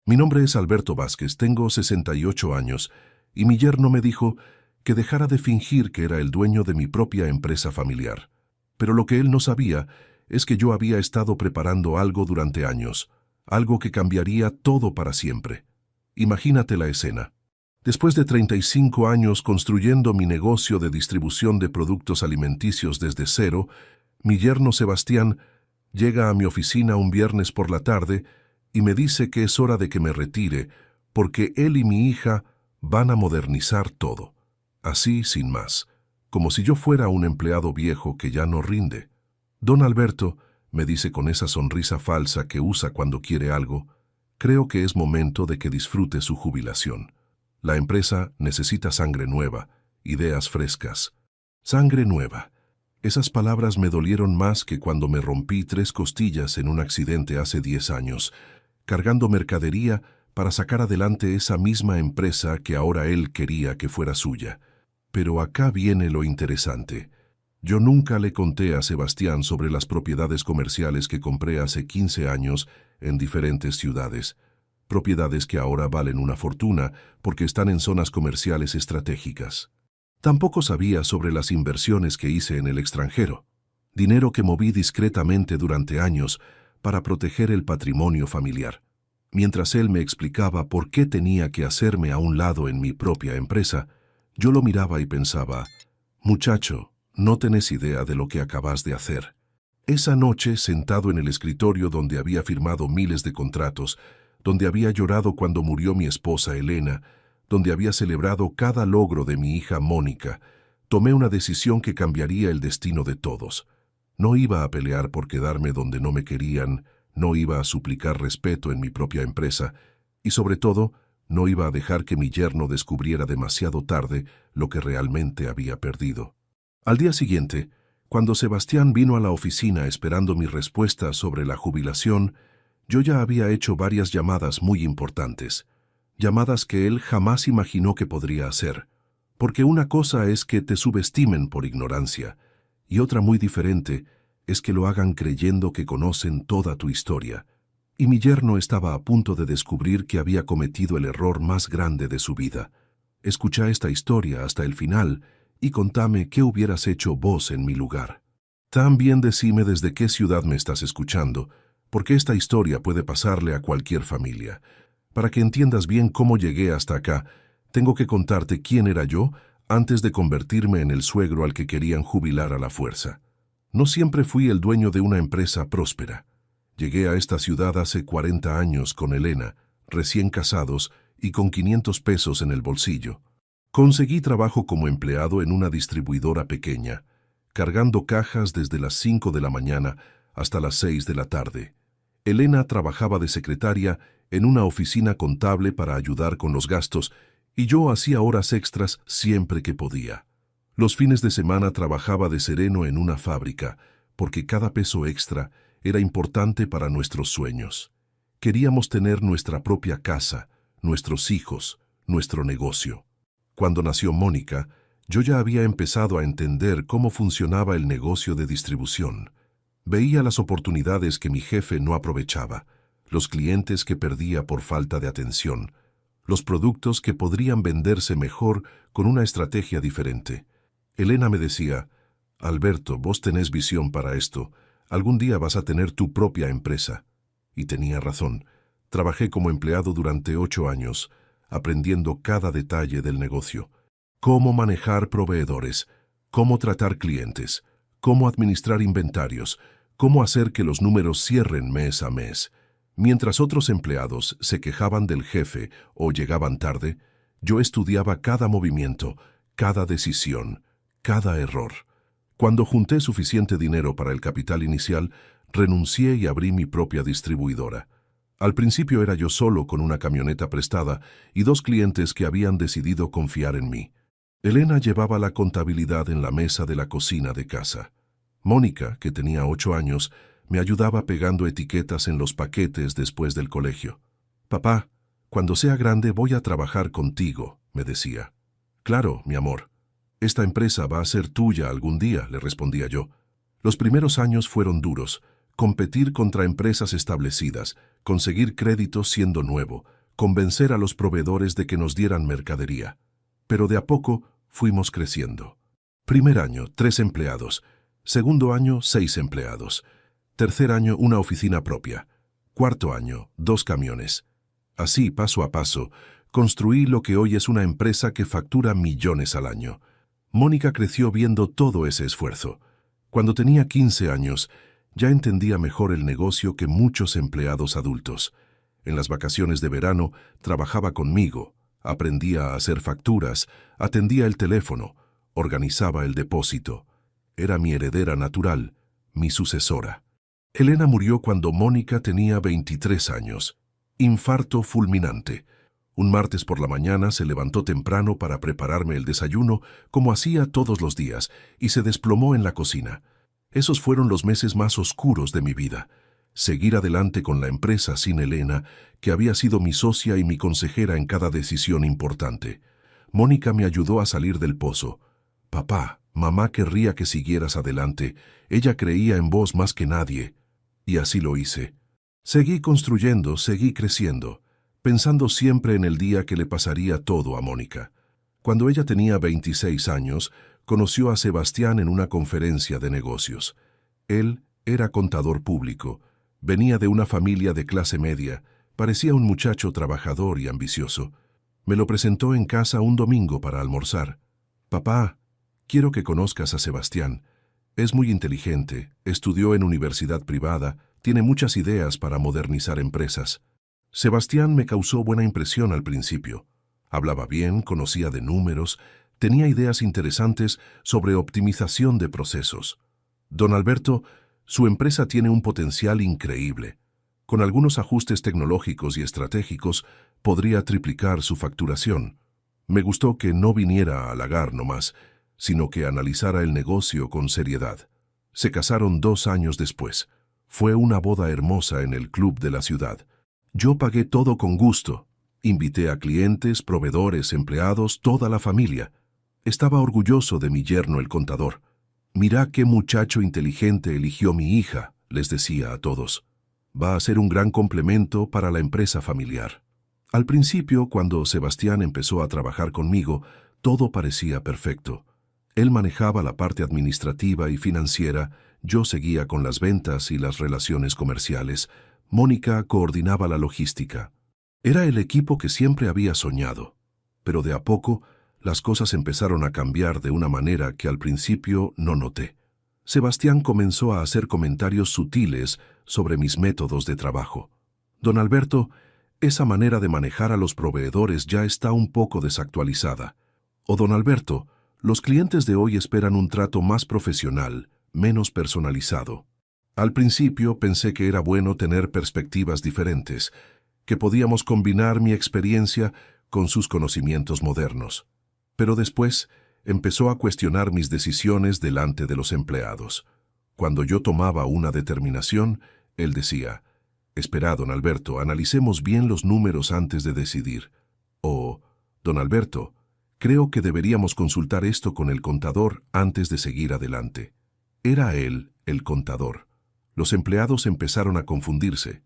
Mi nombre es Alberto Vázquez, tengo 68 años, y mi yerno me dijo que dejara de fingir que era el dueño de mi propia empresa familiar. Pero lo que él no sabía es que yo había estado preparando algo durante años, algo que cambiaría todo para siempre. Imagínate la escena. Después de 35 años construyendo mi negocio de distribución de productos alimenticios desde cero, mi yerno Sebastián llega a mi oficina un viernes por la tarde y me dice que es hora de que me retire, porque él y mi hija van a modernizar todo. Así, sin más, como si yo fuera un empleado viejo que ya no rinde. Don Alberto, me dice con esa sonrisa falsa que usa cuando quiere algo, creo que es momento de que disfrute su jubilación. La empresa necesita sangre nueva, ideas frescas. Sangre nueva. Esas palabras me dolieron más que cuando me rompí 3 costillas en un accidente hace 10 años, cargando mercadería para sacar adelante esa misma empresa que ahora él quería que fuera suya. Pero acá viene lo interesante. Yo nunca le conté a Sebastián sobre las propiedades comerciales que compré hace 15 años en diferentes ciudades. Propiedades que ahora valen una fortuna porque están en zonas comerciales estratégicas. Tampoco sabía sobre las inversiones que hice en el extranjero. Dinero que moví discretamente durante años para proteger el patrimonio familiar. Mientras él me explicaba por qué tenía que hacerme a un lado en mi propia empresa, yo lo miraba y pensaba, muchacho, no tenés idea de lo que acabas de hacer. Esa noche, sentado en el escritorio donde había firmado miles de contratos, donde había llorado cuando murió mi esposa Elena, donde había celebrado cada logro de mi hija Mónica, tomé una decisión que cambiaría el destino de todos. No iba a pelear por quedarme donde no me querían, no iba a suplicar respeto en mi propia empresa, y sobre todo, no iba a dejar que mi yerno descubriera demasiado tarde lo que realmente había perdido. Al día siguiente, cuando Sebastián vino a la oficina esperando mi respuesta sobre la jubilación, yo ya había hecho varias llamadas muy importantes, llamadas que él jamás imaginó que podría hacer, porque una cosa es que te subestimen por ignorancia, y otra muy diferente es que lo hagan creyendo que conocen toda tu historia. Y mi yerno estaba a punto de descubrir que había cometido el error más grande de su vida. Escucha esta historia hasta el final y contame qué hubieras hecho vos en mi lugar. También decime desde qué ciudad me estás escuchando, porque esta historia puede pasarle a cualquier familia. Para que entiendas bien cómo llegué hasta acá, tengo que contarte quién era yo antes de convertirme en el suegro al que querían jubilar a la fuerza. No siempre fui el dueño de una empresa próspera. Llegué a esta ciudad hace 40 años con Elena, recién casados y con 500 pesos en el bolsillo. Conseguí trabajo como empleado en una distribuidora pequeña, cargando cajas desde las 5 de la mañana hasta las 6 de la tarde. Elena trabajaba de secretaria en una oficina contable para ayudar con los gastos y yo hacía horas extras siempre que podía. Los fines de semana trabajaba de sereno en una fábrica, porque cada peso extra era importante para nuestros sueños. Queríamos tener nuestra propia casa, nuestros hijos, nuestro negocio. Cuando nació Mónica, yo ya había empezado a entender cómo funcionaba el negocio de distribución. Veía las oportunidades que mi jefe no aprovechaba, los clientes que perdía por falta de atención, los productos que podrían venderse mejor con una estrategia diferente. Elena me decía, Alberto, vos tenés visión para esto, algún día vas a tener tu propia empresa. Y tenía razón. Trabajé como empleado durante 8 años, aprendiendo cada detalle del negocio. Cómo manejar proveedores, cómo tratar clientes, cómo administrar inventarios, cómo hacer que los números cierren mes a mes. Mientras otros empleados se quejaban del jefe o llegaban tarde, yo estudiaba cada movimiento, cada decisión, cada error. Cuando junté suficiente dinero para el capital inicial, renuncié y abrí mi propia distribuidora. Al principio era yo solo con una camioneta prestada y 2 clientes que habían decidido confiar en mí. Elena llevaba la contabilidad en la mesa de la cocina de casa. Mónica, que tenía 8 años, me ayudaba pegando etiquetas en los paquetes después del colegio. Papá, cuando sea grande voy a trabajar contigo, me decía. Claro, mi amor. Esta empresa va a ser tuya algún día, le respondía yo. Los primeros años fueron duros. Competir contra empresas establecidas, conseguir créditos siendo nuevo, convencer a los proveedores de que nos dieran mercadería. Pero de a poco fuimos creciendo. Primer año, 3 empleados. Segundo año, 6 empleados. Tercer año, una oficina propia. Cuarto año, 2 camiones. Así, paso a paso, construí lo que hoy es una empresa que factura millones al año. Mónica creció viendo todo ese esfuerzo. Cuando tenía 15 años, ya entendía mejor el negocio que muchos empleados adultos. En las vacaciones de verano, trabajaba conmigo, aprendía a hacer facturas, atendía el teléfono, organizaba el depósito. Era mi heredera natural, mi sucesora. Elena murió cuando Mónica tenía 23 años. Infarto fulminante. Un martes por la mañana se levantó temprano para prepararme el desayuno, como hacía todos los días, y se desplomó en la cocina. Esos fueron los meses más oscuros de mi vida. Seguir adelante con la empresa sin Elena, que había sido mi socia y mi consejera en cada decisión importante. Mónica me ayudó a salir del pozo. Papá, mamá querría que siguieras adelante. Ella creía en vos más que nadie. Y así lo hice. Seguí construyendo, seguí creciendo, pensando siempre en el día que le pasaría todo a Mónica. Cuando ella tenía 26 años, conoció a Sebastián en una conferencia de negocios. Él era contador público, venía de una familia de clase media, parecía un muchacho trabajador y ambicioso. Me lo presentó en casa un domingo para almorzar. Papá, quiero que conozcas a Sebastián. Es muy inteligente, estudió en universidad privada, tiene muchas ideas para modernizar empresas. Sebastián me causó buena impresión al principio. Hablaba bien, conocía de números, tenía ideas interesantes sobre optimización de procesos. Don Alberto, su empresa tiene un potencial increíble. Con algunos ajustes tecnológicos y estratégicos, podría triplicar su facturación. Me gustó que no viniera a halagar nomás, sino que analizara el negocio con seriedad. Se casaron 2 años después. Fue una boda hermosa en el club de la ciudad. Yo pagué todo con gusto. Invité a clientes, proveedores, empleados, toda la familia. Estaba orgulloso de mi yerno el contador. «Mirá qué muchacho inteligente eligió mi hija», les decía a todos. «Va a ser un gran complemento para la empresa familiar». Al principio, cuando Sebastián empezó a trabajar conmigo, todo parecía perfecto. Él manejaba la parte administrativa y financiera, yo seguía con las ventas y las relaciones comerciales. Mónica coordinaba la logística. Era el equipo que siempre había soñado. Pero de a poco, las cosas empezaron a cambiar de una manera que al principio no noté. Sebastián comenzó a hacer comentarios sutiles sobre mis métodos de trabajo. «Don Alberto, esa manera de manejar a los proveedores ya está un poco desactualizada». O «Don Alberto, los clientes de hoy esperan un trato más profesional, menos personalizado». Al principio pensé que era bueno tener perspectivas diferentes, que podíamos combinar mi experiencia con sus conocimientos modernos. Pero después empezó a cuestionar mis decisiones delante de los empleados. Cuando yo tomaba una determinación, él decía: «Espera, don Alberto, analicemos bien los números antes de decidir». O «Don Alberto, creo que deberíamos consultar esto con el contador antes de seguir adelante». Era él, el contador. Los empleados empezaron a confundirse.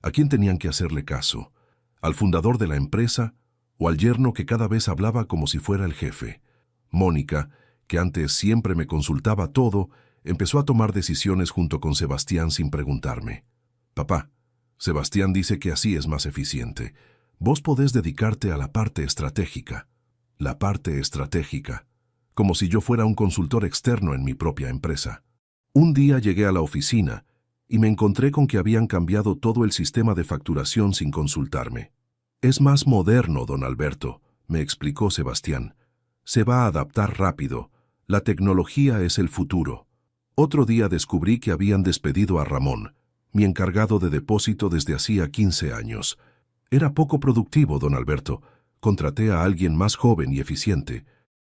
¿A quién tenían que hacerle caso? ¿Al fundador de la empresa o al yerno que cada vez hablaba como si fuera el jefe? Mónica, que antes siempre me consultaba todo, empezó a tomar decisiones junto con Sebastián sin preguntarme. «Papá, Sebastián dice que así es más eficiente. Vos podés dedicarte a la parte estratégica». La parte estratégica. Como si yo fuera un consultor externo en mi propia empresa. Un día llegué a la oficina y me encontré con que habían cambiado todo el sistema de facturación sin consultarme. «Es más moderno, don Alberto», me explicó Sebastián. «Se va a adaptar rápido. La tecnología es el futuro». Otro día descubrí que habían despedido a Ramón, mi encargado de depósito desde hacía 15 años. Era poco productivo, don Alberto. Contraté a alguien más joven y eficiente.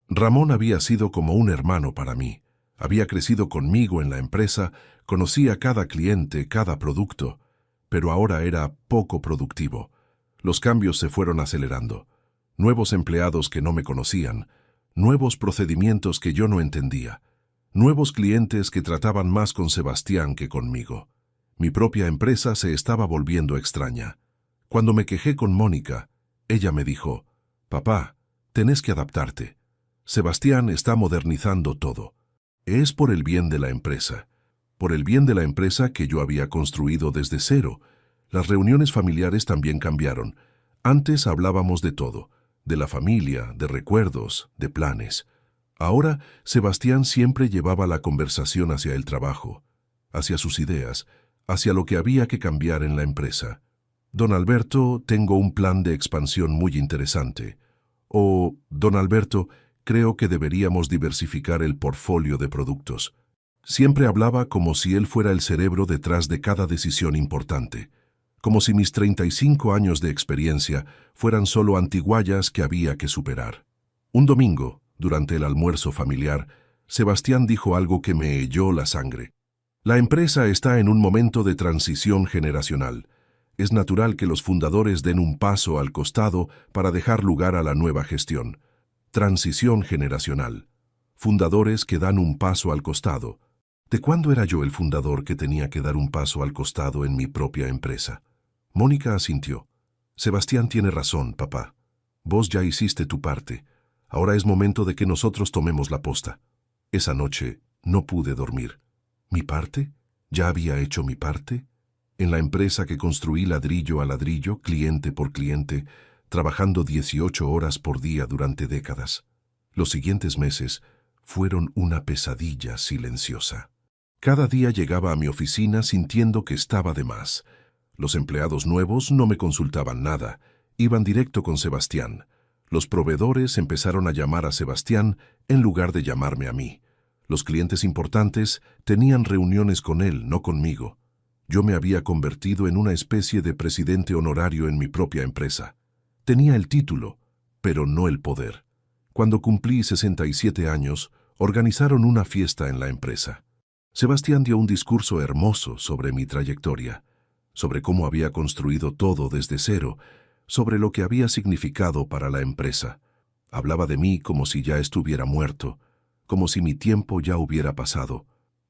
Ramón había sido como un hermano para mí. Había crecido conmigo en la empresa, conocía cada cliente, cada producto, pero ahora era poco productivo. Los cambios se fueron acelerando. Nuevos empleados que no me conocían, nuevos procedimientos que yo no entendía, nuevos clientes que trataban más con Sebastián que conmigo. Mi propia empresa se estaba volviendo extraña. Cuando me quejé con Mónica, ella me dijo, «Papá, tenés que adaptarte. Sebastián está modernizando todo. Es por el bien de la empresa. Por el bien de la empresa que yo había construido desde cero. Las reuniones familiares también cambiaron. Antes hablábamos de todo, de la familia, de recuerdos, de planes. Ahora, Sebastián siempre llevaba la conversación hacia el trabajo, hacia sus ideas, hacia lo que había que cambiar en la empresa. Don Alberto, tengo un plan de expansión muy interesante. O, don Alberto, creo que deberíamos diversificar el portfolio de productos. Siempre hablaba como si él fuera el cerebro detrás de cada decisión importante, como si mis 35 años de experiencia fueran solo antiguallas que había que superar. Un domingo, durante el almuerzo familiar, Sebastián dijo algo que me heló la sangre. La empresa está en un momento de transición generacional. Es natural que los fundadores den un paso al costado para dejar lugar a la nueva gestión. Transición generacional. Fundadores que dan un paso al costado. ¿De cuándo era yo el fundador que tenía que dar un paso al costado en mi propia empresa? Mónica asintió. Sebastián tiene razón, papá. Vos ya hiciste tu parte. Ahora es momento de que nosotros tomemos la posta. Esa noche no pude dormir. ¿Mi parte? ¿Ya había hecho mi parte? En la empresa que construí ladrillo a ladrillo, cliente por cliente, trabajando 18 horas por día durante décadas. Los siguientes meses fueron una pesadilla silenciosa. Cada día llegaba a mi oficina sintiendo que estaba de más. Los empleados nuevos no me consultaban nada, iban directo con Sebastián. Los proveedores empezaron a llamar a Sebastián en lugar de llamarme a mí. Los clientes importantes tenían reuniones con él, no conmigo. Yo me había convertido en una especie de presidente honorario en mi propia empresa. Tenía el título, pero no el poder. Cuando cumplí 67 años, organizaron una fiesta en la empresa. Sebastián dio un discurso hermoso sobre mi trayectoria, sobre cómo había construido todo desde cero, sobre lo que había significado para la empresa. Hablaba de mí como si ya estuviera muerto, como si mi tiempo ya hubiera pasado.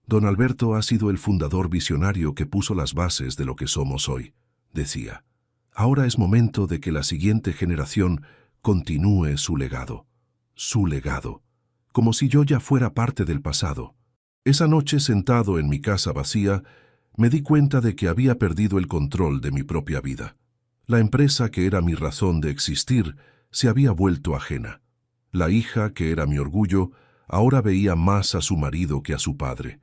Don Alberto ha sido el fundador visionario que puso las bases de lo que somos hoy, decía. Ahora es momento de que la siguiente generación continúe su legado, como si yo ya fuera parte del pasado. Esa noche, sentado en mi casa vacía, me di cuenta de que había perdido el control de mi propia vida. La empresa que era mi razón de existir se había vuelto ajena. La hija, que era mi orgullo, ahora veía más a su marido que a su padre.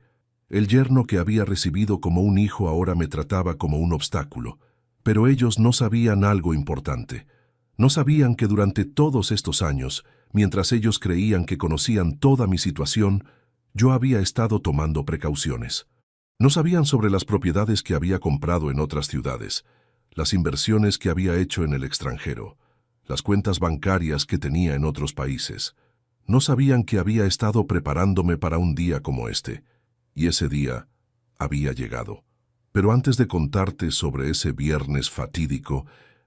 El yerno que había recibido como un hijo ahora me trataba como un obstáculo. Pero ellos no sabían algo importante. No sabían que durante todos estos años, mientras ellos creían que conocían toda mi situación, yo había estado tomando precauciones. No sabían sobre las propiedades que había comprado en otras ciudades, las inversiones que había hecho en el extranjero, las cuentas bancarias que tenía en otros países. No sabían que había estado preparándome para un día como este, y ese día había llegado. Pero antes de contarte sobre ese viernes fatídico,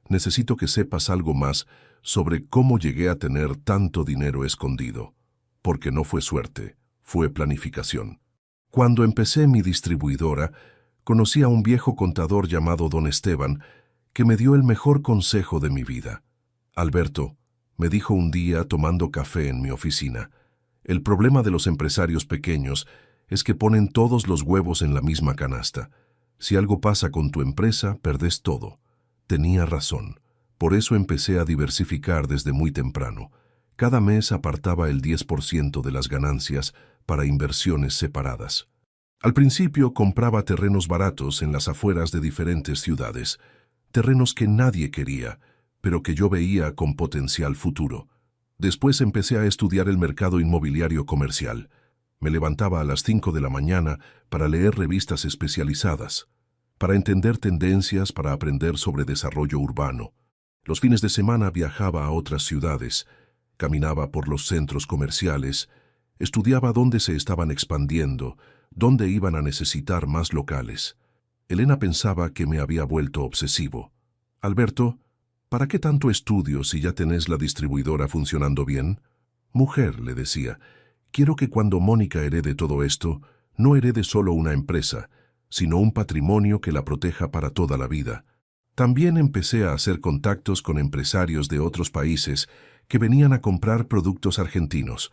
necesito que sepas algo más sobre cómo llegué a tener tanto dinero escondido. Porque no fue suerte, fue planificación. Cuando empecé mi distribuidora, conocí a un viejo contador llamado Don Esteban, que me dio el mejor consejo de mi vida. Alberto, me dijo un día tomando café en mi oficina, el problema de los empresarios pequeños es que ponen todos los huevos en la misma canasta. Si algo pasa con tu empresa, perdés todo. Tenía razón. Por eso empecé a diversificar desde muy temprano. Cada mes apartaba el 10% de las ganancias para inversiones separadas. Al principio compraba terrenos baratos en las afueras de diferentes ciudades, terrenos que nadie quería, pero que yo veía con potencial futuro. Después empecé a estudiar el mercado inmobiliario comercial. Me levantaba a las 5 de la mañana para leer revistas especializadas, para entender tendencias, para aprender sobre desarrollo urbano. Los fines de semana viajaba a otras ciudades, caminaba por los centros comerciales, estudiaba dónde se estaban expandiendo, dónde iban a necesitar más locales. Elena pensaba que me había vuelto obsesivo. Alberto, ¿para qué tanto estudio si ya tenés la distribuidora funcionando bien? Mujer, le decía, quiero que cuando Mónica herede todo esto, no herede solo una empresa, sino un patrimonio que la proteja para toda la vida. También empecé a hacer contactos con empresarios de otros países que venían a comprar productos argentinos.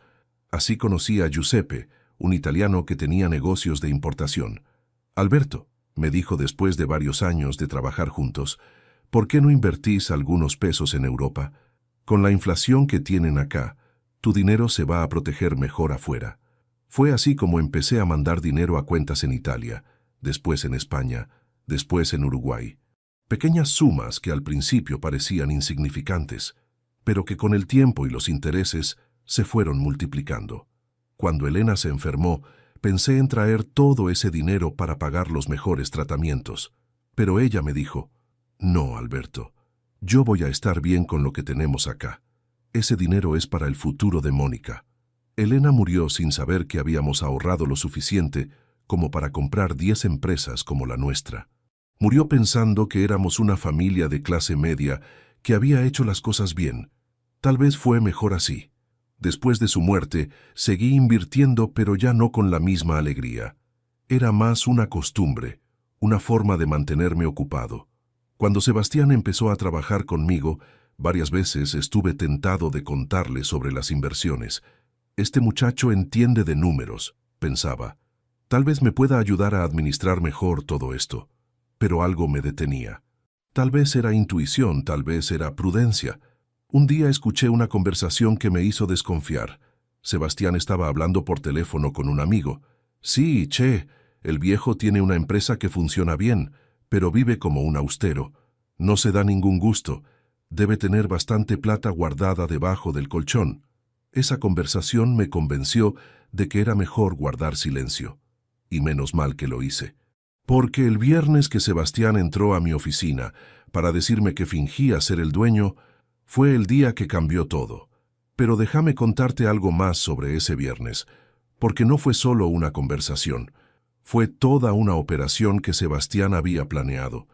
Así conocí a Giuseppe, un italiano que tenía negocios de importación. Alberto, me dijo después de varios años de trabajar juntos, ¿por qué no invertís algunos pesos en Europa? Con la inflación que tienen acá, tu dinero se va a proteger mejor afuera. Fue así como empecé a mandar dinero a cuentas en Italia, después en España, después en Uruguay. Pequeñas sumas que al principio parecían insignificantes, pero que con el tiempo y los intereses se fueron multiplicando. Cuando Elena se enfermó, pensé en traer todo ese dinero para pagar los mejores tratamientos, pero ella me dijo, «No, Alberto, yo voy a estar bien con lo que tenemos acá. Ese dinero es para el futuro de Mónica». Elena murió sin saber que habíamos ahorrado lo suficiente como para comprar 10 empresas como la nuestra. Murió pensando que éramos una familia de clase media que había hecho las cosas bien. Tal vez fue mejor así. Después de su muerte, seguí invirtiendo, pero ya no con la misma alegría. Era más una costumbre, una forma de mantenerme ocupado. Cuando Sebastián empezó a trabajar conmigo, varias veces estuve tentado de contarle sobre las inversiones. Este muchacho entiende de números, pensaba. Tal vez me pueda ayudar a administrar mejor todo esto. Pero algo me detenía. Tal vez era intuición, tal vez era prudencia. Un día escuché una conversación que me hizo desconfiar. Sebastián estaba hablando por teléfono con un amigo. «Sí, che, el viejo tiene una empresa que funciona bien, pero vive como un austero. No se da ningún gusto. Debe tener bastante plata guardada debajo del colchón». Esa conversación me convenció de que era mejor guardar silencio. Y menos mal que lo hice. Porque el viernes que Sebastián entró a mi oficina para decirme que fingía ser el dueño, fue el día que cambió todo. Pero déjame contarte algo más sobre ese viernes, porque no fue solo una conversación. Fue toda una operación que Sebastián había planeado.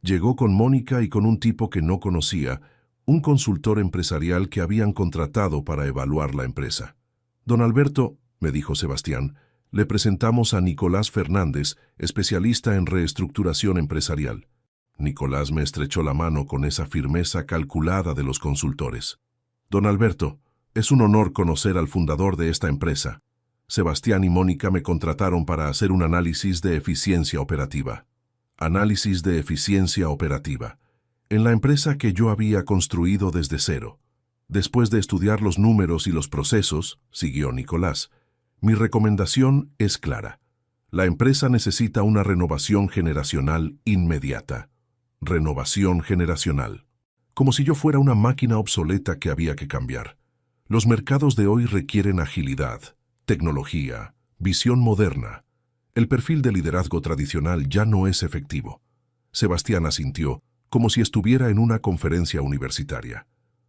Llegó con Mónica y con un tipo que no conocía, un consultor empresarial que habían contratado para evaluar la empresa. «Don Alberto», me dijo Sebastián, «le presentamos a Nicolás Fernández, especialista en reestructuración empresarial». Nicolás me estrechó la mano con esa firmeza calculada de los consultores. «Don Alberto, es un honor conocer al fundador de esta empresa. Sebastián y Mónica me contrataron para hacer un análisis de eficiencia operativa». Análisis de eficiencia operativa. En la empresa que yo había construido desde cero. Después de estudiar los números y los procesos, siguió Nicolás, mi recomendación es clara. La empresa necesita una renovación generacional inmediata. Renovación generacional. Como si yo fuera una máquina obsoleta que había que cambiar. Los mercados de hoy requieren agilidad, tecnología, visión moderna. El perfil de liderazgo tradicional ya no es efectivo. Sebastián asintió, como si estuviera en una conferencia universitaria.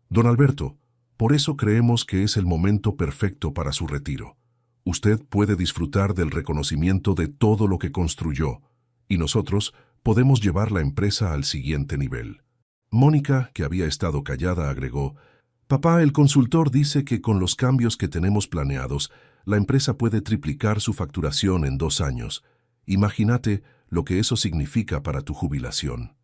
«Don Alberto, por eso creemos que es el momento perfecto para su retiro. Usted puede disfrutar del reconocimiento de todo lo que construyó, y nosotros podemos llevar la empresa al siguiente nivel». Mónica, que había estado callada, agregó, «Papá, el consultor dice que con los cambios que tenemos planeados, la empresa puede triplicar su facturación en 2 años. Imagínate lo que eso significa para tu jubilación».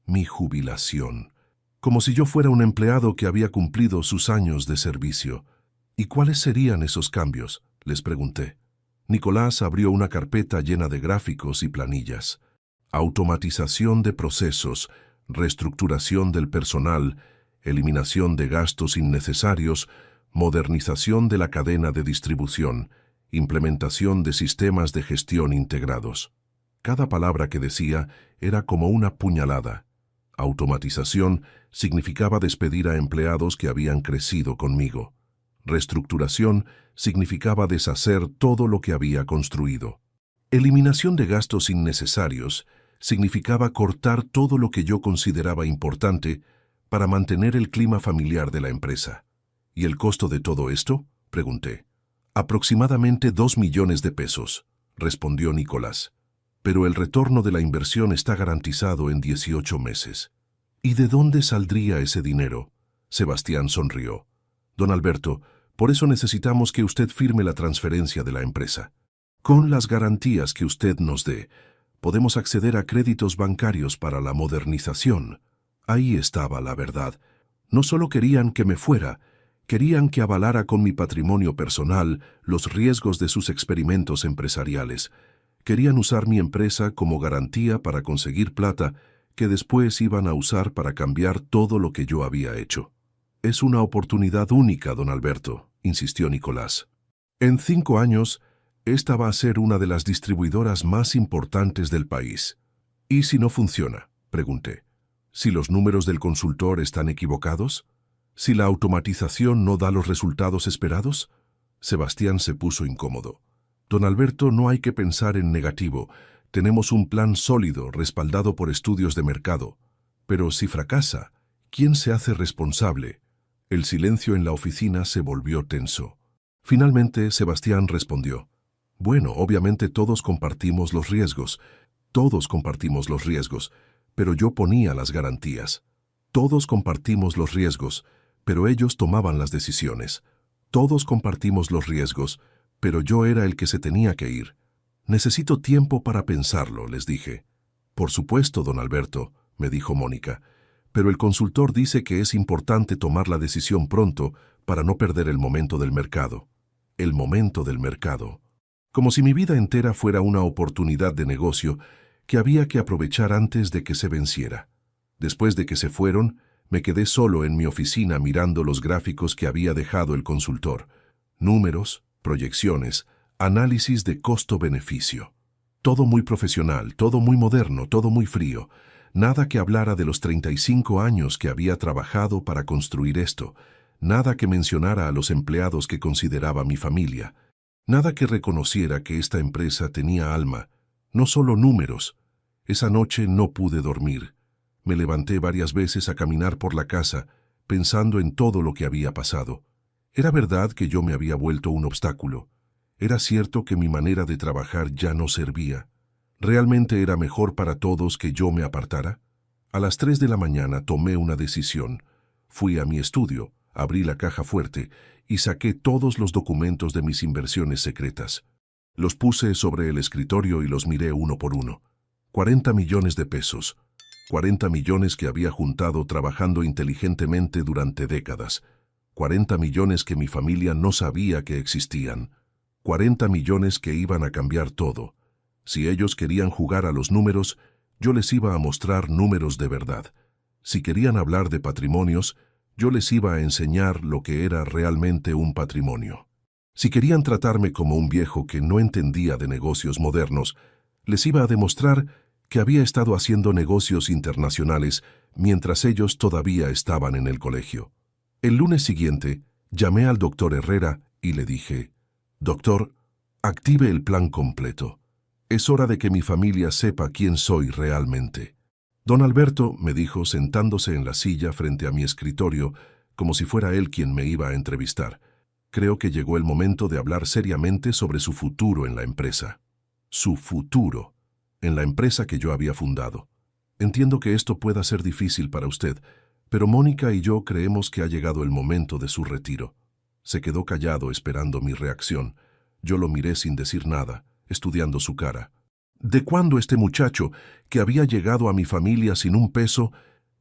Mi jubilación. Como si yo fuera un empleado que había cumplido sus años de servicio. «¿Y cuáles serían esos cambios?», les pregunté. Nicolás abrió una carpeta llena de gráficos y planillas. Automatización de procesos, reestructuración del personal, eliminación de gastos innecesarios, modernización de la cadena de distribución, implementación de sistemas de gestión integrados. Cada palabra que decía era como una puñalada. Automatización significaba despedir a empleados que habían crecido conmigo. Reestructuración significaba deshacer todo lo que había construido. Eliminación de gastos innecesarios significaba cortar todo lo que yo consideraba importante para mantener el clima familiar de la empresa. «¿Y el costo de todo esto?», pregunté. «Aproximadamente 2 millones de pesos», respondió Nicolás. «Pero el retorno de la inversión está garantizado en 18 meses». «¿Y de dónde saldría ese dinero?», Sebastián sonrió. «Don Alberto, por eso necesitamos que usted firme la transferencia de la empresa. Con las garantías que usted nos dé, podemos acceder a créditos bancarios para la modernización». Ahí estaba la verdad. No solo querían que me fuera, querían que avalara con mi patrimonio personal los riesgos de sus experimentos empresariales. Querían usar mi empresa como garantía para conseguir plata que después iban a usar para cambiar todo lo que yo había hecho. Es una oportunidad única, don Alberto, insistió Nicolás. En 5 años, esta va a ser una de las distribuidoras más importantes del país. ¿Y si no funciona?, pregunté. ¿Si los números del consultor están equivocados? ¿Si la automatización no da los resultados esperados? Sebastián se puso incómodo. Don Alberto, no hay que pensar en negativo. Tenemos un plan sólido, respaldado por estudios de mercado. Pero si fracasa, ¿quién se hace responsable? El silencio en la oficina se volvió tenso. Finalmente, Sebastián respondió. Bueno, obviamente todos compartimos los riesgos. Todos compartimos los riesgos, pero yo ponía las garantías. Todos compartimos los riesgos, pero ellos tomaban las decisiones. Todos compartimos los riesgos, pero yo era el que se tenía que ir. Necesito tiempo para pensarlo, les dije. Por supuesto, don Alberto, me dijo Mónica, pero el consultor dice que es importante tomar la decisión pronto para no perder el momento del mercado. El momento del mercado. Como si mi vida entera fuera una oportunidad de negocio que había que aprovechar antes de que se venciera. Después de que se fueron, me quedé solo en mi oficina mirando los gráficos que había dejado el consultor. Números, proyecciones, análisis de costo-beneficio. Todo muy profesional, todo muy moderno, todo muy frío. Nada que hablara de los 35 años que había trabajado para construir esto. Nada que mencionara a los empleados que consideraba mi familia. Nada que reconociera que esta empresa tenía alma. No solo números. Esa noche no pude dormir. Me levanté varias veces a caminar por la casa, pensando en todo lo que había pasado. Era verdad que yo me había vuelto un obstáculo. Era cierto que mi manera de trabajar ya no servía. ¿Realmente era mejor para todos que yo me apartara? A las 3 de la mañana tomé una decisión. Fui a mi estudio, abrí la caja fuerte y saqué todos los documentos de mis inversiones secretas. Los puse sobre el escritorio y los miré uno por uno. 40 millones de pesos. 40 millones que había juntado trabajando inteligentemente durante décadas. 40 millones que mi familia no sabía que existían. 40 millones que iban a cambiar todo. Si ellos querían jugar a los números, yo les iba a mostrar números de verdad. Si querían hablar de patrimonios, yo les iba a enseñar lo que era realmente un patrimonio. Si querían tratarme como un viejo que no entendía de negocios modernos, les iba a demostrar que había estado haciendo negocios internacionales mientras ellos todavía estaban en el colegio. El lunes siguiente, llamé al doctor Herrera y le dije, «Doctor, active el plan completo. Es hora de que mi familia sepa quién soy realmente». Don Alberto, me dijo sentándose en la silla frente a mi escritorio, como si fuera él quien me iba a entrevistar. Creo que llegó el momento de hablar seriamente sobre su futuro en la empresa. Su futuro, en la empresa que yo había fundado. Entiendo que esto pueda ser difícil para usted, pero Mónica y yo creemos que ha llegado el momento de su retiro. Se quedó callado esperando mi reacción. Yo lo miré sin decir nada, estudiando su cara. ¿De cuándo este muchacho, que había llegado a mi familia sin un peso,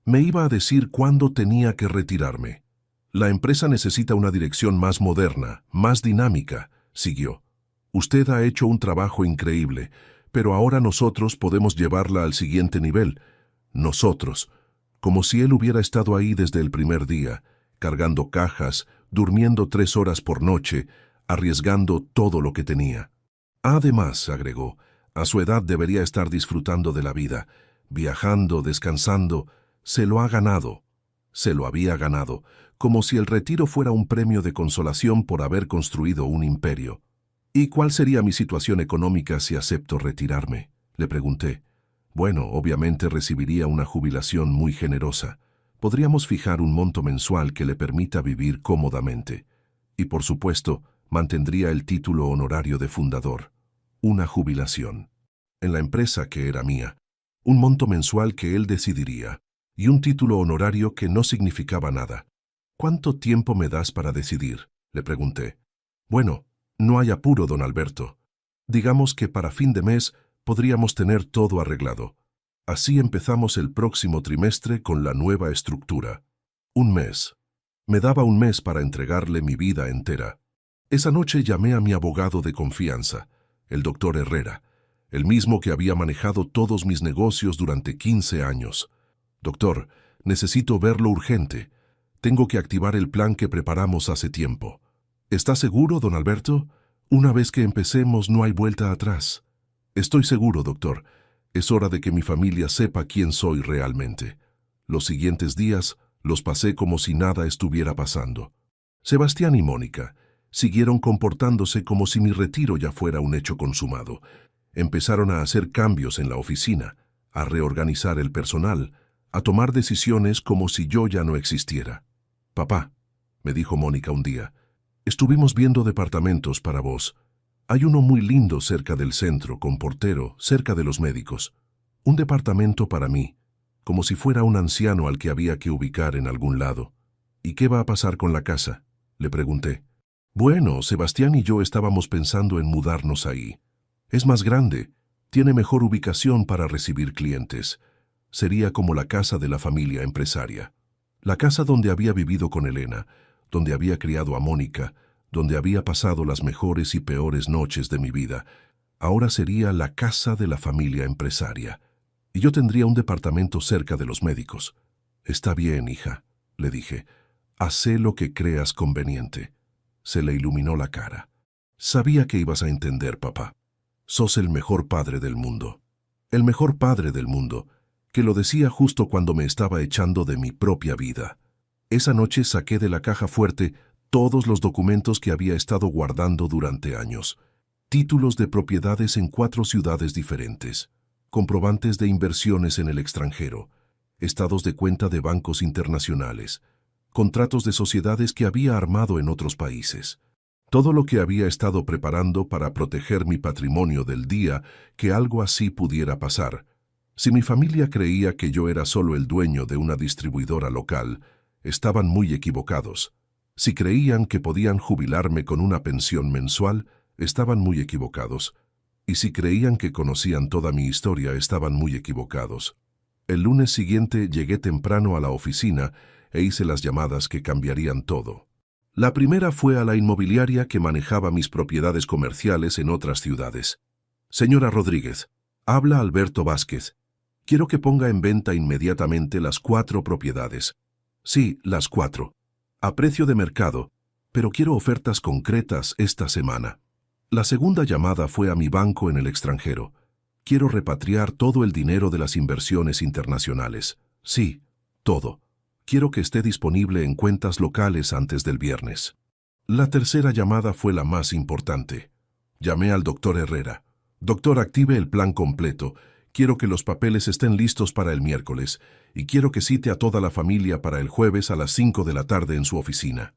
me iba a decir cuándo tenía que retirarme? La empresa necesita una dirección más moderna, más dinámica, siguió. Usted ha hecho un trabajo increíble, pero ahora nosotros podemos llevarla al siguiente nivel. Nosotros, como si él hubiera estado ahí desde el primer día, cargando cajas, durmiendo 3 horas por noche, arriesgando todo lo que tenía. Además, agregó, a su edad debería estar disfrutando de la vida, viajando, descansando. Se lo ha ganado. Se lo había ganado, como si el retiro fuera un premio de consolación por haber construido un imperio. ¿Y cuál sería mi situación económica si acepto retirarme?, le pregunté. Bueno, obviamente recibiría una jubilación muy generosa. Podríamos fijar un monto mensual que le permita vivir cómodamente. Y por supuesto, mantendría el título honorario de fundador. Una jubilación. En la empresa que era mía. Un monto mensual que él decidiría. Y un título honorario que no significaba nada. ¿Cuánto tiempo me das para decidir?, le pregunté. Bueno, no hay apuro, don Alberto. Digamos que para fin de mes podríamos tener todo arreglado. Así empezamos el próximo trimestre con la nueva estructura. Un mes. Me daba un mes para entregarle mi vida entera. Esa noche llamé a mi abogado de confianza, el doctor Herrera, el mismo que había manejado todos mis negocios durante 15 años. Doctor, necesito verlo urgente. Tengo que activar el plan que preparamos hace tiempo. ¿Está seguro, don Alberto? Una vez que empecemos no hay vuelta atrás. Estoy seguro, doctor. Es hora de que mi familia sepa quién soy realmente. Los siguientes días los pasé como si nada estuviera pasando. Sebastián y Mónica siguieron comportándose como si mi retiro ya fuera un hecho consumado. Empezaron a hacer cambios en la oficina, a reorganizar el personal, a tomar decisiones como si yo ya no existiera. «Papá», me dijo Mónica un día, «estuvimos viendo departamentos para vos. Hay uno muy lindo cerca del centro, con portero, cerca de los médicos. Un departamento para mí, como si fuera un anciano al que había que ubicar en algún lado. ¿Y qué va a pasar con la casa?», le pregunté. «Bueno, Sebastián y yo estábamos pensando en mudarnos ahí. Es más grande, tiene mejor ubicación para recibir clientes. Sería como la casa de la familia empresaria. La casa donde había vivido con Elena, donde había criado a Mónica, donde había pasado las mejores y peores noches de mi vida. Ahora sería la casa de la familia empresaria. Y yo tendría un departamento cerca de los médicos». «Está bien, hija», le dije. «Hacé lo que creas conveniente». Se le iluminó la cara. «Sabía que ibas a entender, papá. Sos el mejor padre del mundo». El mejor padre del mundo, que lo decía justo cuando me estaba echando de mi propia vida. Esa noche saqué de la caja fuerte todos los documentos que había estado guardando durante años. Títulos de propiedades en 4 ciudades diferentes, comprobantes de inversiones en el extranjero, estados de cuenta de bancos internacionales, contratos de sociedades que había armado en otros países. Todo lo que había estado preparando para proteger mi patrimonio del día que algo así pudiera pasar. Si mi familia creía que yo era solo el dueño de una distribuidora local, estaban muy equivocados. Si creían que podían jubilarme con una pensión mensual, estaban muy equivocados. Y si creían que conocían toda mi historia, estaban muy equivocados. El lunes siguiente llegué temprano a la oficina e hice las llamadas que cambiarían todo. La primera fue a la inmobiliaria que manejaba mis propiedades comerciales en otras ciudades. «Señora Rodríguez, habla Alberto Vázquez. Quiero que ponga en venta inmediatamente las 4 propiedades. Sí, las 4. A precio de mercado, pero quiero ofertas concretas esta semana». La segunda llamada fue a mi banco en el extranjero. «Quiero repatriar todo el dinero de las inversiones internacionales. Sí, todo. Quiero que esté disponible en cuentas locales antes del viernes». La tercera llamada fue la más importante. Llamé al doctor Herrera. «Doctor, active el plan completo. Quiero que los papeles estén listos para el miércoles y quiero que cite a toda la familia para el jueves a las 5 de la tarde en su oficina».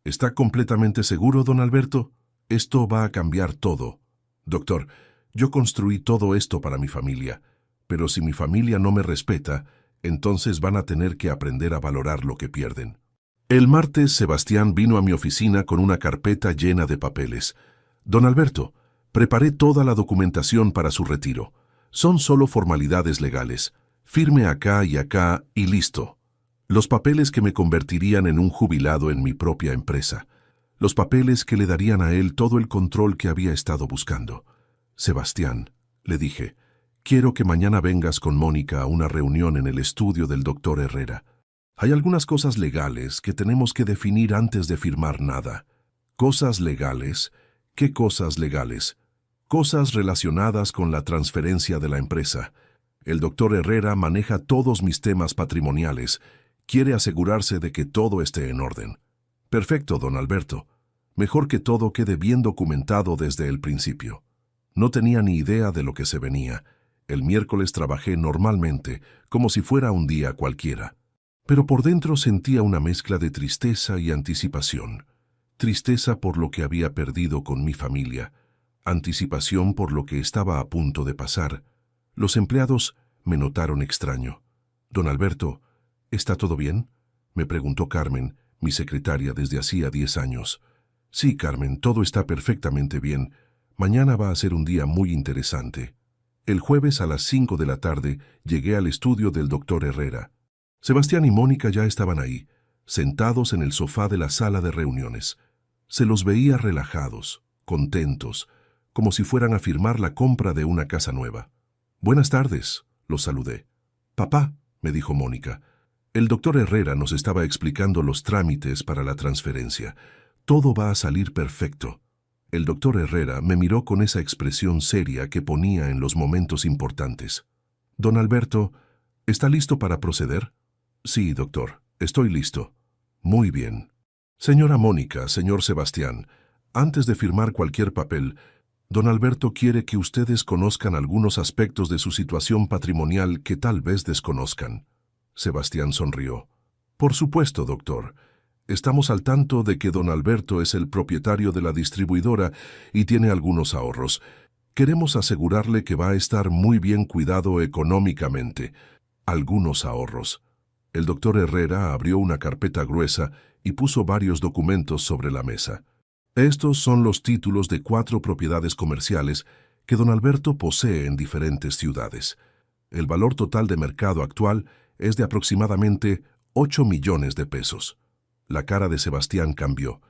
«¿Está completamente seguro, don Alberto? Esto va a cambiar todo». «Doctor, yo construí todo esto para mi familia, pero si mi familia no me respeta, entonces van a tener que aprender a valorar lo que pierden». El martes, Sebastián vino a mi oficina con una carpeta llena de papeles. «Don Alberto, preparé toda la documentación para su retiro. Son solo formalidades legales. Firme acá y listo. Los papeles que me convertirían en un jubilado en mi propia empresa. Los papeles que le darían a él todo el control que había estado buscando». «Sebastián», le dije, «quiero que mañana vengas con Mónica a una reunión en el estudio del doctor Herrera. Hay algunas cosas legales que tenemos que definir antes de firmar nada». «¿Cosas legales? ¿Qué cosas legales?» «Cosas relacionadas con la transferencia de la empresa. El doctor Herrera maneja todos mis temas patrimoniales. Quiere asegurarse de que todo esté en orden». «Perfecto, don Alberto. Mejor que todo quede bien documentado desde el principio». No tenía ni idea de lo que se venía. El miércoles trabajé normalmente, como si fuera un día cualquiera. Pero por dentro sentía una mezcla de tristeza y anticipación. Tristeza por lo que había perdido con mi familia. Anticipación por lo que estaba a punto de pasar. Los empleados me notaron extraño. «Don Alberto, ¿está todo bien?», me preguntó Carmen, mi secretaria desde hacía 10 años. «Sí, Carmen, todo está perfectamente bien. Mañana va a ser un día muy interesante». El jueves a las 5 de la tarde llegué al estudio del doctor Herrera. Sebastián y Mónica ya estaban ahí, sentados en el sofá de la sala de reuniones. Se los veía relajados, contentos, como si fueran a firmar la compra de una casa nueva. «Buenas tardes», los saludé. «Papá», me dijo Mónica, «el doctor Herrera nos estaba explicando los trámites para la transferencia. Todo va a salir perfecto». El doctor Herrera me miró con esa expresión seria que ponía en los momentos importantes. «Don Alberto, ¿está listo para proceder?» «Sí, doctor, estoy listo». «Muy bien». «Señora Mónica, señor Sebastián, antes de firmar cualquier papel, don Alberto quiere que ustedes conozcan algunos aspectos de su situación patrimonial que tal vez desconozcan». Sebastián sonrió. «Por supuesto, doctor. Estamos al tanto de que don Alberto es el propietario de la distribuidora y tiene algunos ahorros. Queremos asegurarle que va a estar muy bien cuidado económicamente. Algunos ahorros». El doctor Herrera abrió una carpeta gruesa y puso varios documentos sobre la mesa. Estos son los títulos de 4 propiedades comerciales que don Alberto posee en diferentes ciudades. El valor total de mercado actual es de aproximadamente 8 millones de pesos. La cara de Sebastián cambió.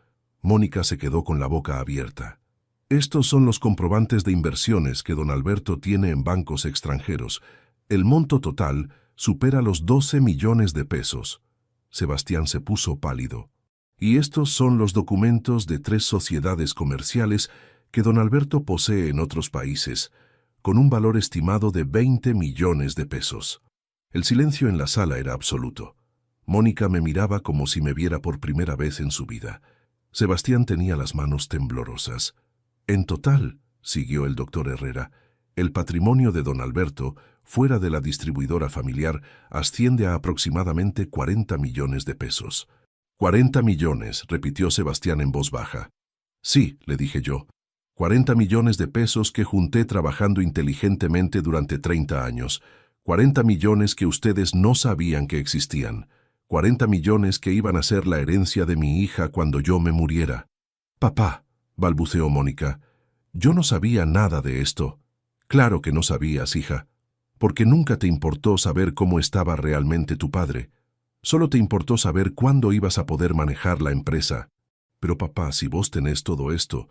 Mónica se quedó con la boca abierta. Estos son los comprobantes de inversiones que don Alberto tiene en bancos extranjeros. El monto total supera los 12 millones de pesos. Sebastián se puso pálido. Y estos son los documentos de 3 sociedades comerciales que don Alberto posee en otros países, con un valor estimado de 20 millones de pesos. El silencio en la sala era absoluto. Mónica me miraba como si me viera por primera vez en su vida. Sebastián tenía las manos temblorosas. En total, siguió el doctor Herrera, el patrimonio de don Alberto, fuera de la distribuidora familiar, asciende a aproximadamente 40 millones de pesos. 40 millones, repitió Sebastián en voz baja. Sí, le dije yo. 40 millones de pesos que junté trabajando inteligentemente durante 30 años. 40 millones que ustedes no sabían que existían. 40 millones que iban a ser la herencia de mi hija cuando yo me muriera. Papá, balbuceó Mónica, yo no sabía nada de esto. Claro que no sabías, hija, porque nunca te importó saber cómo estaba realmente tu padre. Solo te importó saber cuándo ibas a poder manejar la empresa. Pero papá, si vos tenés todo esto,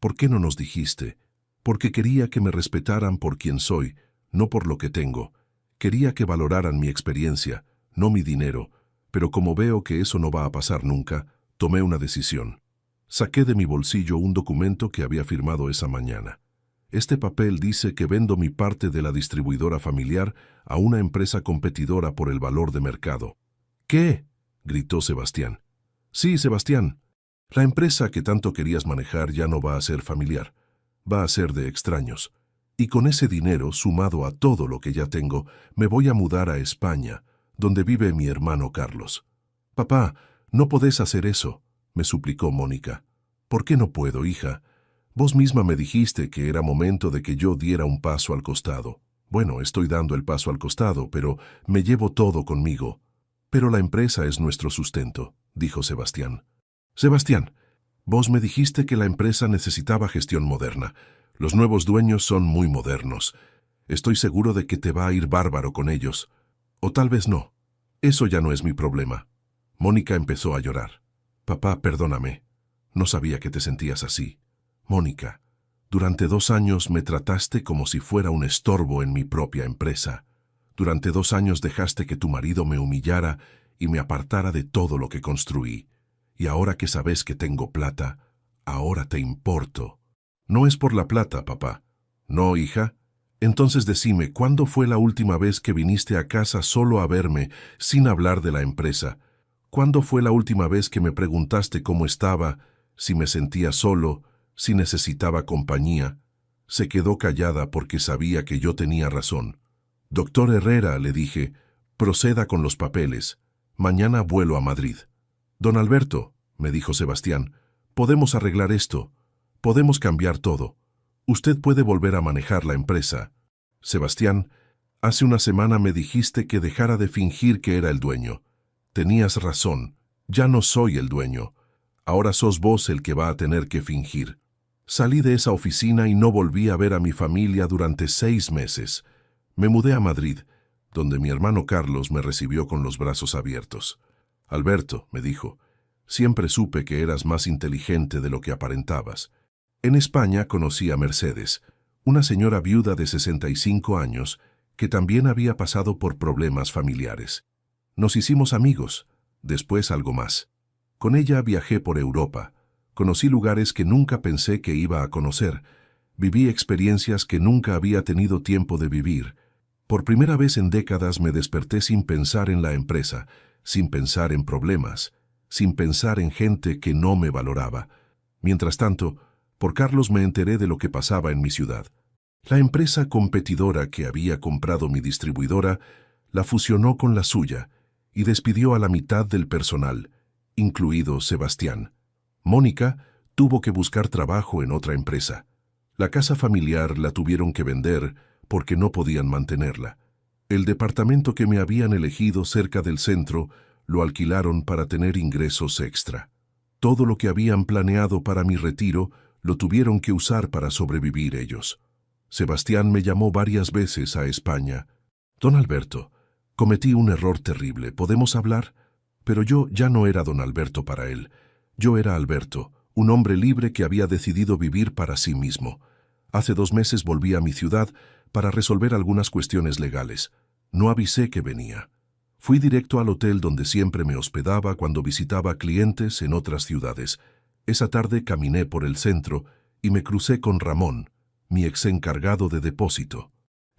¿por qué no nos dijiste? Porque quería que me respetaran por quien soy, no por lo que tengo. Quería que valoraran mi experiencia, no mi dinero, pero como veo que eso no va a pasar nunca, tomé una decisión. Saqué de mi bolsillo un documento que había firmado esa mañana. Este papel dice que vendo mi parte de la distribuidora familiar a una empresa competidora por el valor de mercado. ¿Qué?, gritó Sebastián. Sí, Sebastián. La empresa que tanto querías manejar ya no va a ser familiar, va a ser de extraños. Y con ese dinero, sumado a todo lo que ya tengo, me voy a mudar a España, donde vive mi hermano Carlos. Papá, no podés hacer eso, me suplicó Mónica. ¿Por qué no puedo, hija? Vos misma me dijiste que era momento de que yo diera un paso al costado. Bueno, estoy dando el paso al costado, pero me llevo todo conmigo. Pero la empresa es nuestro sustento, dijo Sebastián. Sebastián, vos me dijiste que la empresa necesitaba gestión moderna. Los nuevos dueños son muy modernos. Estoy seguro de que te va a ir bárbaro con ellos. O tal vez no. Eso ya no es mi problema. Mónica empezó a llorar. Papá, perdóname. No sabía que te sentías así. Mónica, durante 2 años me trataste como si fuera un estorbo en mi propia empresa. Durante 2 años dejaste que tu marido me humillara y me apartara de todo lo que construí. Y ahora que sabes que tengo plata, ahora te importo. No es por la plata, papá. No, hija. Entonces decime, ¿cuándo fue la última vez que viniste a casa solo a verme, sin hablar de la empresa? ¿Cuándo fue la última vez que me preguntaste cómo estaba, si me sentía solo, si necesitaba compañía? Se quedó callada porque sabía que yo tenía razón. Doctor Herrera, le dije, proceda con los papeles. Mañana vuelo a Madrid. Don Alberto, me dijo Sebastián, podemos arreglar esto. Podemos cambiar todo. Usted puede volver a manejar la empresa. Sebastián, hace una semana me dijiste que dejara de fingir que era el dueño. Tenías razón, ya no soy el dueño. Ahora sos vos el que va a tener que fingir. Salí de esa oficina y no volví a ver a mi familia durante 6 meses. Me mudé a Madrid, donde mi hermano Carlos me recibió con los brazos abiertos. Alberto, me dijo, siempre supe que eras más inteligente de lo que aparentabas. En España conocí a Mercedes, una señora viuda de 65 años que también había pasado por problemas familiares. Nos hicimos amigos, después algo más. Con ella viajé por Europa. Conocí lugares que nunca pensé que iba a conocer. Viví experiencias que nunca había tenido tiempo de vivir. Por primera vez en décadas me desperté sin pensar en la empresa, sin pensar en problemas, sin pensar en gente que no me valoraba. Mientras tanto, por Carlos me enteré de lo que pasaba en mi ciudad. La empresa competidora que había comprado mi distribuidora la fusionó con la suya y despidió a la mitad del personal, incluido Sebastián. Mónica tuvo que buscar trabajo en otra empresa. La casa familiar la tuvieron que vender porque no podían mantenerla. El departamento que me habían elegido cerca del centro lo alquilaron para tener ingresos extra. Todo lo que habían planeado para mi retiro lo tuvieron que usar para sobrevivir ellos. Sebastián me llamó varias veces a España. Don Alberto, cometí un error terrible, ¿podemos hablar? Pero yo ya no era don Alberto para él. Yo era Alberto, un hombre libre que había decidido vivir para sí mismo. Hace 2 meses volví a mi ciudad para resolver algunas cuestiones legales. No avisé que venía. Fui directo al hotel donde siempre me hospedaba cuando visitaba clientes en otras ciudades. Esa tarde caminé por el centro y me crucé con Ramón, mi ex encargado de depósito.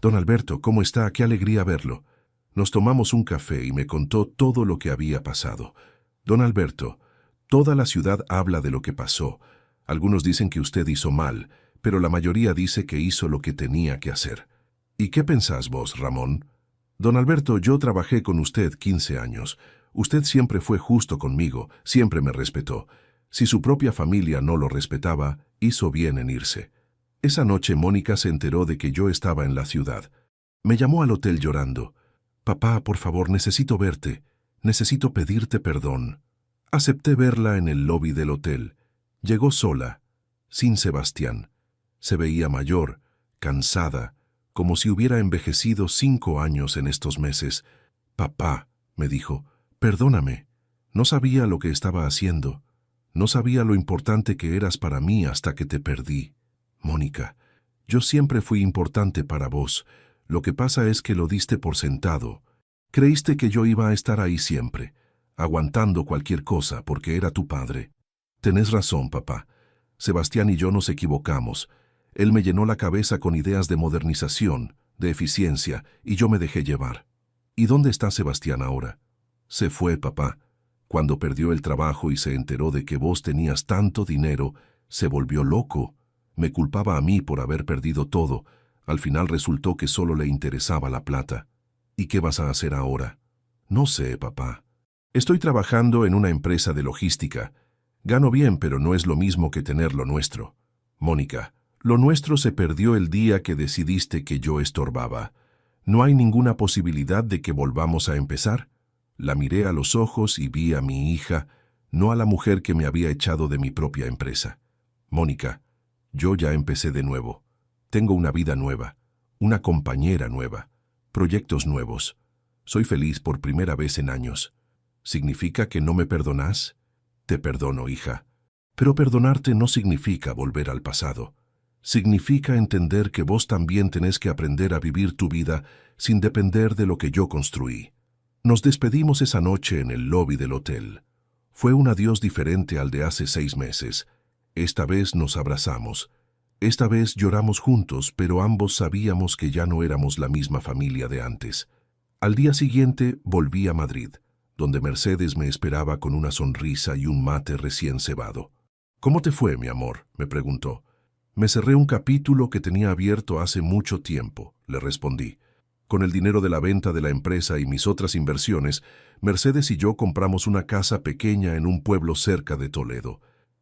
Don Alberto, ¿cómo está? Qué alegría verlo. Nos tomamos un café y me contó todo lo que había pasado. Don Alberto, toda la ciudad habla de lo que pasó. Algunos dicen que usted hizo mal, pero la mayoría dice que hizo lo que tenía que hacer. ¿Y qué pensás vos, Ramón? Don Alberto, yo trabajé con usted 15 años. Usted siempre fue justo conmigo, siempre me respetó. Si su propia familia no lo respetaba, hizo bien en irse. Esa noche Mónica se enteró de que yo estaba en la ciudad. Me llamó al hotel llorando. Papá, por favor, necesito verte. Necesito pedirte perdón. Acepté verla en el lobby del hotel. Llegó sola, sin Sebastián. Se veía mayor, cansada, como si hubiera envejecido 5 años en estos meses. Papá, me dijo, perdóname. No sabía lo que estaba haciendo. No sabía lo importante que eras para mí hasta que te perdí. Mónica, yo siempre fui importante para vos. Lo que pasa es que lo diste por sentado. Creíste que yo iba a estar ahí siempre, aguantando cualquier cosa porque era tu padre. Tenés razón, papá. Sebastián y yo nos equivocamos. Él me llenó la cabeza con ideas de modernización, de eficiencia, y yo me dejé llevar. ¿Y dónde está Sebastián ahora? Se fue, papá. Cuando perdió el trabajo y se enteró de que vos tenías tanto dinero, se volvió loco. Me culpaba a mí por haber perdido todo. Al final resultó que solo le interesaba la plata. ¿Y qué vas a hacer ahora? No sé, papá. Estoy trabajando en una empresa de logística. Gano bien, pero no es lo mismo que tener lo nuestro. Mónica, lo nuestro se perdió el día que decidiste que yo estorbaba. ¿No hay ninguna posibilidad de que volvamos a empezar? La miré a los ojos y vi a mi hija, no a la mujer que me había echado de mi propia empresa. Mónica, yo ya empecé de nuevo. Tengo una vida nueva, una compañera nueva, proyectos nuevos. Soy feliz por primera vez en años. ¿Significa que no me perdonás? Te perdono, hija. Pero perdonarte no significa volver al pasado. Significa entender que vos también tenés que aprender a vivir tu vida sin depender de lo que yo construí. Nos despedimos esa noche en el lobby del hotel. Fue un adiós diferente al de hace 6 meses. Esta vez nos abrazamos. Esta vez lloramos juntos, pero ambos sabíamos que ya no éramos la misma familia de antes. Al día siguiente volví a Madrid, donde Mercedes me esperaba con una sonrisa y un mate recién cebado. ¿Cómo te fue, mi amor?, me preguntó. Me cerré un capítulo que tenía abierto hace mucho tiempo, le respondí. Con el dinero de la venta de la empresa y mis otras inversiones, Mercedes y yo compramos una casa pequeña en un pueblo cerca de Toledo.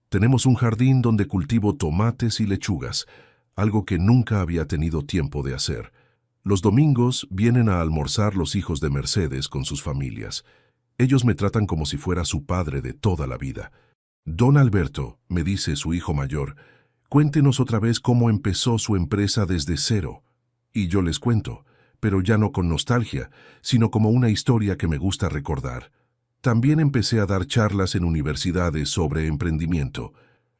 Tenemos un jardín donde cultivo tomates y lechugas, algo que nunca había tenido tiempo de hacer. Los domingos vienen a almorzar los hijos de Mercedes con sus familias. Ellos me tratan como si fuera su padre de toda la vida. Don Alberto, me dice su hijo mayor, Cuéntenos otra vez cómo empezó su empresa desde cero. Y yo les cuento, pero ya no con nostalgia, sino como una historia que me gusta recordar. También empecé a dar charlas en universidades sobre emprendimiento.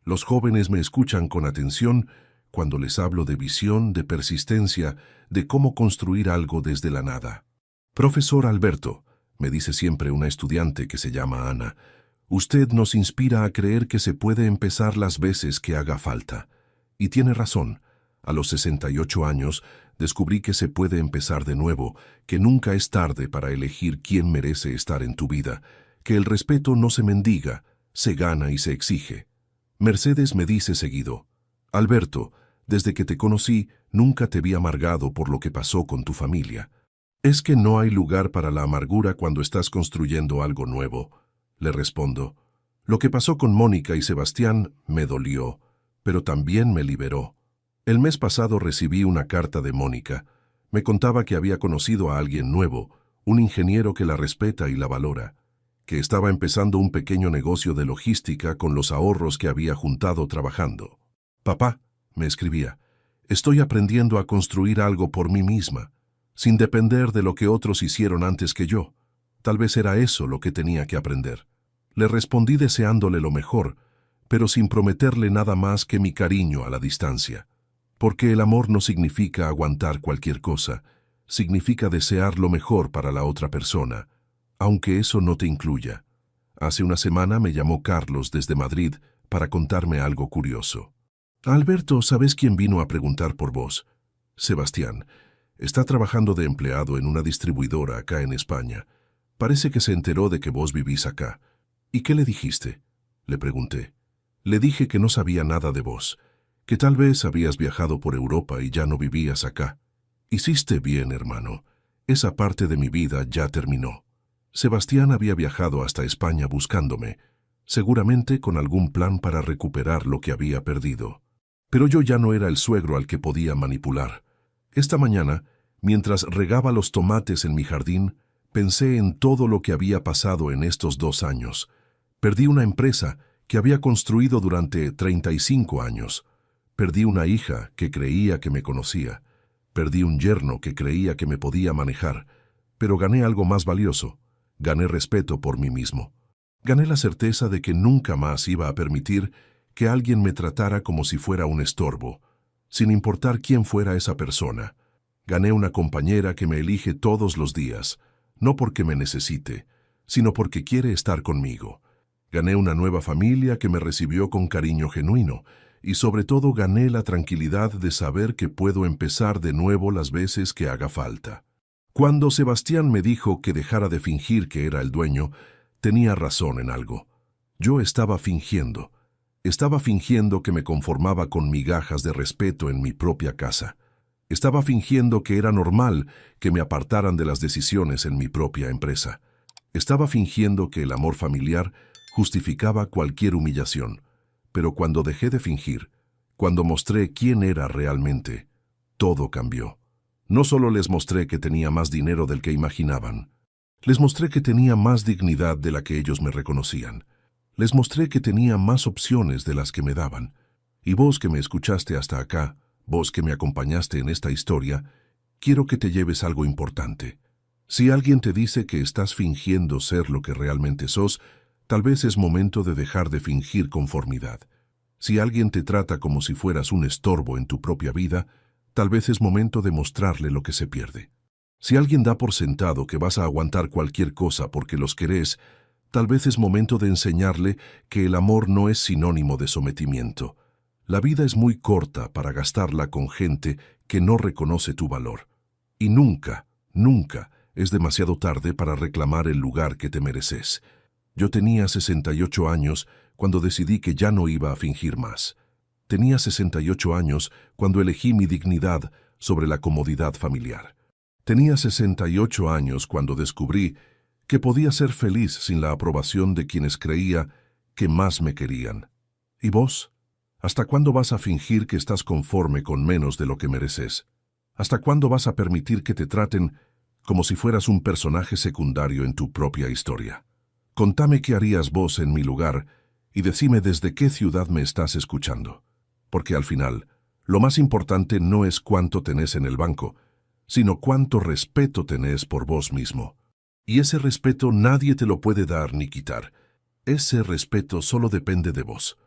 Los jóvenes me escuchan con atención cuando les hablo de visión, de persistencia, de cómo construir algo desde la nada. Profesor Alberto, me dice siempre una estudiante que se llama Ana, usted nos inspira a creer que se puede empezar las veces que haga falta. Y tiene razón. A los 68 años descubrí que se puede empezar de nuevo, que nunca es tarde para elegir quién merece estar en tu vida, que el respeto no se mendiga, se gana y se exige. Mercedes me dice seguido, Alberto, desde que te conocí, nunca te vi amargado por lo que pasó con tu familia. Es que no hay lugar para la amargura cuando estás construyendo algo nuevo. Le respondo, lo que pasó con Mónica y Sebastián me dolió, pero también me liberó. El mes pasado recibí una carta de Mónica. Me contaba que había conocido a alguien nuevo, un ingeniero que la respeta y la valora, que estaba empezando un pequeño negocio de logística con los ahorros que había juntado trabajando. Papá, me escribía, estoy aprendiendo a construir algo por mí misma, sin depender de lo que otros hicieron antes que yo. Tal vez era eso lo que tenía que aprender. Le respondí deseándole lo mejor, pero sin prometerle nada más que mi cariño a la distancia. Porque el amor no significa aguantar cualquier cosa, significa desear lo mejor para la otra persona, aunque eso no te incluya. Hace una semana me llamó Carlos desde Madrid para contarme algo curioso. Alberto, ¿sabes quién vino a preguntar por vos? Sebastián. Está trabajando de empleado en una distribuidora acá en España. Parece que se enteró de que vos vivís acá. ¿Y qué le dijiste? Le pregunté. Le dije que no sabía nada de vos, que tal vez habías viajado por Europa y ya no vivías acá. Hiciste bien, hermano. Esa parte de mi vida ya terminó. Sebastián había viajado hasta España buscándome, seguramente con algún plan para recuperar lo que había perdido. Pero yo ya no era el suegro al que podía manipular. Esta mañana, mientras regaba los tomates en mi jardín, pensé en todo lo que había pasado en estos 2 años. Perdí una empresa que había construido durante 35 años. Perdí una hija que creía que me conocía. Perdí un yerno que creía que me podía manejar. Pero gané algo más valioso. Gané respeto por mí mismo. Gané la certeza de que nunca más iba a permitir que alguien me tratara como si fuera un estorbo, sin importar quién fuera esa persona. Gané una compañera que me elige todos los días, no porque me necesite, sino porque quiere estar conmigo. Gané una nueva familia que me recibió con cariño genuino, y sobre todo gané la tranquilidad de saber que puedo empezar de nuevo las veces que haga falta. Cuando Sebastián me dijo que dejara de fingir que era el dueño, tenía razón en algo. Yo estaba fingiendo. Estaba fingiendo que me conformaba con migajas de respeto en mi propia casa. Estaba fingiendo que era normal que me apartaran de las decisiones en mi propia empresa. Estaba fingiendo que el amor familiar justificaba cualquier humillación. Pero cuando dejé de fingir, cuando mostré quién era realmente, todo cambió. No solo les mostré que tenía más dinero del que imaginaban, les mostré que tenía más dignidad de la que ellos me reconocían. Les mostré que tenía más opciones de las que me daban. Y vos que me escuchaste hasta acá, vos que me acompañaste en esta historia, quiero que te lleves algo importante. Si alguien te dice que estás fingiendo ser lo que realmente sos, tal vez es momento de dejar de fingir conformidad. Si alguien te trata como si fueras un estorbo en tu propia vida, tal vez es momento de mostrarle lo que se pierde. Si alguien da por sentado que vas a aguantar cualquier cosa porque los querés, tal vez es momento de enseñarle que el amor no es sinónimo de sometimiento. La vida es muy corta para gastarla con gente que no reconoce tu valor. Y nunca, nunca es demasiado tarde para reclamar el lugar que te mereces. Yo tenía 68 años cuando decidí que ya no iba a fingir más. Tenía 68 años cuando elegí mi dignidad sobre la comodidad familiar. Tenía 68 años cuando descubrí que podía ser feliz sin la aprobación de quienes creía que más me querían. ¿Y vos? ¿Hasta cuándo vas a fingir que estás conforme con menos de lo que mereces? ¿Hasta cuándo vas a permitir que te traten como si fueras un personaje secundario en tu propia historia? Contame qué harías vos en mi lugar y decime desde qué ciudad me estás escuchando. porque al final, lo más importante no es cuánto tenés en el banco, sino cuánto respeto tenés por vos mismo. Y ese respeto nadie te lo puede dar ni quitar. Ese respeto solo depende de vos.